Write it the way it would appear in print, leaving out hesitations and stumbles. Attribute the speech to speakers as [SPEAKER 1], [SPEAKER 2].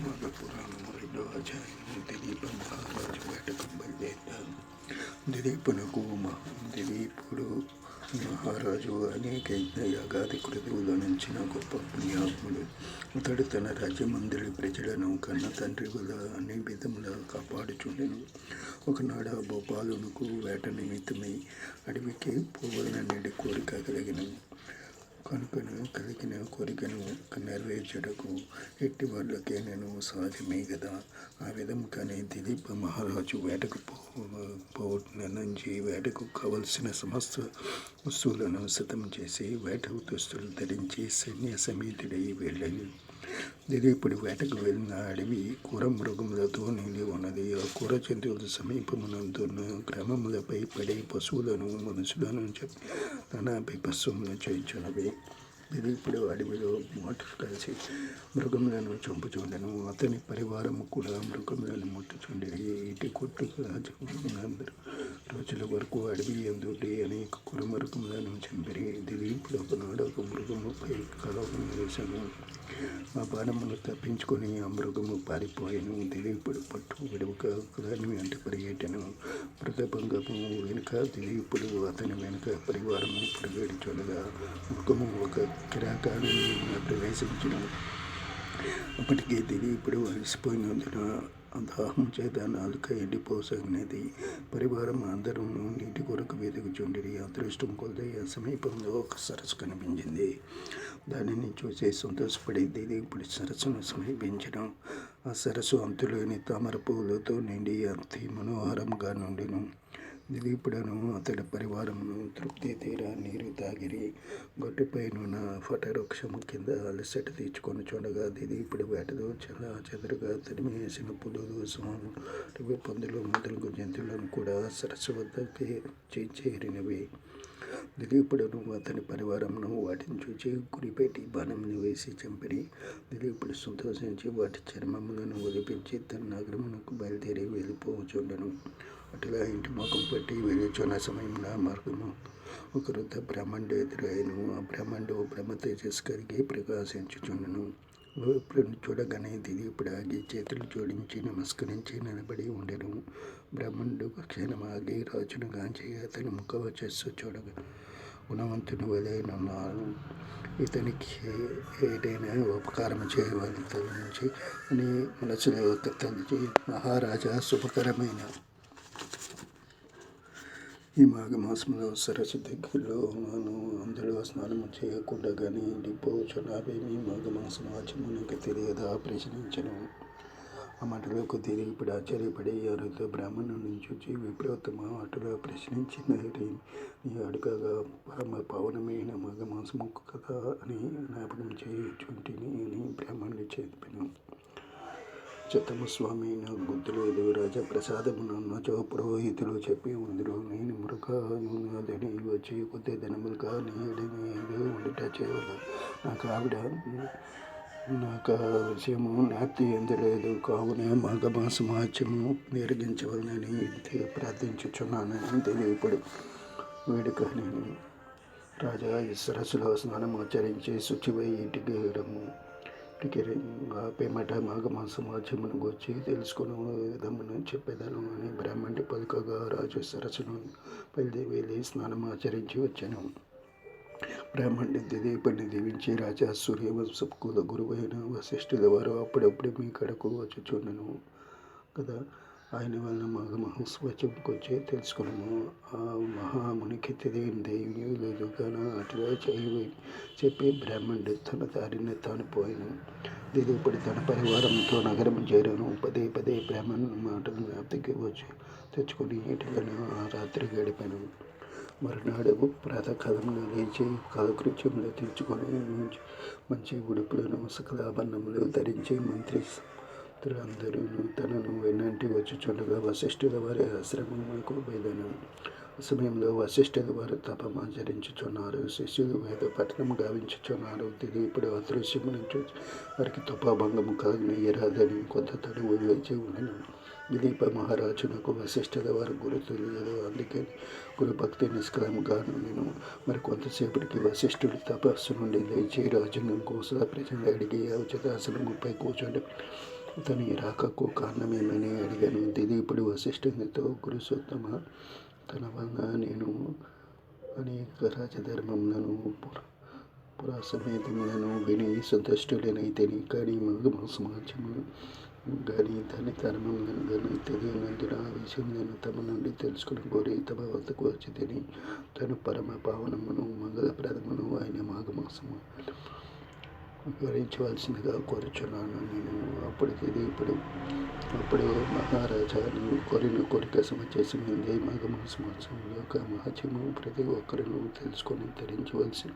[SPEAKER 1] మగపురాణము 2వ అధ్యాయము. దిలీప మహారాజు వేటకు బయలుదేరాడు. దిలీపుడు మహారాజు అనేక యాగాది కృతువుల నుంచి గొప్ప పుణ్యాత్ముడు. అతడు తన రాజ్యమందరి ప్రజలను కన్న తండ్రి వల్ల అన్ని విధములా కాపాడుచుండెను. ఒకనాడు భూపాలునకు వేట నిమిత్తమై అడవికి పోవాలనేది కోరిక కలిగిన కోరికను నెరవేర్చుటకు ఎట్టి వాళ్ళకే నేను సాధ్యమే కదా. ఆ విధముగానే దిలీప మహారాజు వేటకు నుంచి వేటకు కావలసిన సమస్త వస్తువులను సిద్ధం చేసి వేట దుస్తులు ధరించి సైన్య సమేతుడై వెళ్ళాను. దిలీపుడు వేటకు వెళ్ళిన అడవి క్రూర మృగములతో నిండి ఉన్నది. ఆ క్రూర జంతువుల సమీపమునందున్న గ్రామములపై పడే పశువులను మనుషులను తన బీభత్సములు చేయుచున్నవి. దిలీపుడు అడవిలో మాటలు కలిసి మృగములను చంపుచుండెను. అతని పరివారము కూడా మృగములను ముట్టుచుండేది. ఇటు కొట్టు రాజులందరూ రోజుల వరకు అడవి ఎందుండి అనేక క్రూర మృగములను చంపిరి. దిలీపుడు ఒకనాడు ఒక మృగముపై కలవరం వేశాను. ఆ బాణమును తప్పించుకొని ఆ మృగము పారిపోయాను. దిలీపుడు పట్టు విడవక దాని వెంట పరిగెట్టెను. మృగభంగము వెనుక దిలీపుడు అతని వెనుక పరివారము పరిగెడి చూడగా మృగము ఒక కిరాకాన్ని ప్రవేశించను. అప్పటికే దిలీపుడు అలసిపోయినందున దాహం చేత నాలుక ఎండిపోసాగినది. పరివారం అందరూ నీటి కొరకు వెతుకుచుండిరి. అదృష్టం కొలది ఆ సమీపంలో ఒక సరస్సు కనిపించింది. దానిని చూసి సంతోషపడి దిలీపుడు సరస్సును సమీపించడం. ఆ సరస్సు అంతులేని తామర పువ్వులతో నిండి అతి మనోహరంగా నుండెను. దిలీపుడును అతడి పరివారమును తృప్తి తీరా నీరు తాగిరి. గట్టుపైనున్న వటవృక్షము కింద అలసట తీర్చుకొని చూడగా దిలీపుడు వేటలో చాలా చెదరుగా తరిమివేసిన పులులు, సింహాలు, పందులు మొదలగు జంతువులను కూడా సరస్సు వద్దకు చేరినవి. దిలీపుడును అతని పరివారమును వాటిని చూచి గురిపెట్టి బాణములు వేసి చంపిరి. దిలీపుడు సంతోషించి వాటి చర్మములను ఒలిపించి తన నగరమునకు బయలుదేరి వెళ్ళిపోవచ్చుండెను. అటులా ఇంటి ముఖం పట్టి వెళ్ళుచున్న సమయంలో మార్గము ఒక వృద్ధ బ్రాహ్మణుడు ఎదురైను. ఆ బ్రాహ్మణుడు బ్రహ్మ తేజస్సు కలిగి ప్రకాశించుచుండెను. చూడగానే దిలీపుడు ఆగి చేతులు జోడించి నమస్కరించి నిలబడి ఉండెను. బ్రాహ్మణుడు క్షణం ఆగి రాజును గాంచి అతని ముఖ వచ్చస్సు చూడగా గుణవంతుని వలె నన్నాను. ఇతనికి ఏదైనా ఉపకారం చేయవలసి అని మనసులో తలచి, మహారాజా, శుభకరమైన ఈ మాఘమాసంలో సరస్సు దగ్గరలో ఉన్నాను. అందులో స్నానము చేయకుండా కానీ ఎండిపోచున్నావేమి మాఘమాసం ఆచమనకు తెలియదా ప్రశ్నించను. ఆ మాటలకు దిలీపుడు ఆశ్చర్యపడి అరుదు బ్రాహ్మణుని చూచి, విప్రోత్తమ, అటులా ప్రశ్నించిన నీ అడుగగా పరమ పావనమైన మాఘమాసము కదా అని జ్ఞాపకం చేయుచుంటిని అని బ్రాహ్మణుడు చెప్పాను. చిత్తము స్వామి, నాకు గుర్తులేదు. రాజా ప్రసాదమున్నచో పురోహితులు చెప్పి ఉందరు. నేను మృగాయునాదని వచ్చి కొద్ది దినములుగా నీడమీద ఉండుట చేయవల. నాకు ఆ విషయము జ్ఞప్తి ఎందలేదు. కావున మాఘమాస మహత్యము నిర్గించవలనని ప్రార్థించుచున్నానని దిలీపుడు వేడుక. నేను రాజా, ఈ సరస్సులో స్నానమాచరించి శుచివై ఇంటికి పిమ్మట మాఘమాసం మహత్యమును గూర్చి తెలుసుకుని విధమును చెప్పేదను అని బ్రాహ్మణుడు పలుకగా రాజు సరస్సును బయలుదేరి వెళ్ళి స్నానమాచరించి వచ్చాను. బ్రాహ్మణుడు దిలీపుడిని దీవించి, రాజా, సూర్యవంశకుల గురువైన వశిష్ఠుల వారు అప్పుడప్పుడు మీ కడకు వచ్చుచుండెను కదా. ఆయన వలన మాఘమహోత్సవంకి వచ్చి తెలుసుకున్నాము. ఆ మహామునికి తెలియని దైవ్యం లేదు కాన అటుగా చెప్పి బ్రాహ్మణుడు తన దారిని తాను పోయాను. దిలీపుడు తన పరివారంతో నగరం చేరాను. పదే బ్రాహ్మణుని మాటలు జ్ఞప్తికి వచ్చి తెచ్చుకొని ఇటులను ఆ రాత్రి గడిపాను. మరునాడు ప్రాతకాలంలో లేచి కాలకృత్యములు తీర్చుకొని మంచి ఉడుపులను సకలాభరణములు ధరించి మంత్రులందరూ తనను వెన్నంటి వచ్చుచుండగా వశిష్ఠుల వారి ఆశ్రమమునకు బయలుదేరాను. ఆ సమయంలో వశిష్ఠుల వారు తపమాచరించుచున్నారు. శిష్యులు వేద పఠనం గావించుచున్నారు. దిలీపుడు అదృశ్యమును చూసి వారికి తపోభంగము కలగనీయరాదని కొంత తనువు వేచి ఉండను. దిలీప మహారాజునకు వశిష్ఠుల వారు గురు తెలియదు. అందుకని గురుభక్తి నిష్కలముగాను నేను. మరి కొంతసేపటికి వశిష్ఠుడు తపస్సు నుండి లేచి రాజును కోస ప్రజలు అడిగి ఉచితాసనముపై కూర్చొని అతని రాకకు కారణమేమని అడిగాను. దిలీపుడు వశిష్ఠునితో, గురుసోత్తమ, తన వలన నేను అనేక రాజధర్మములను పురసమేతములను విని సంతుష్టుడనైతిని. కానీ సమాజమును గాని దాని ధర్మములను గాని తెలియనందున ఆ విషయములను తమ నుండి తెలుసుకుని కోరి తమ వద్దకు వచ్చి తిని, తను పరమ పావనమును మంగళప్రదమును అయిన మాఘమాసము వివరించవలసిందిగా కోరుచున్నాను నేను. అప్పుడు మహారాజా, నీవు కోరిన కోరిక సమంజసమైంది. మాఘమాసం యొక్క మహత్యము ప్రతి ఒక్కరూ తెలుసుకొని ధరించవలసిన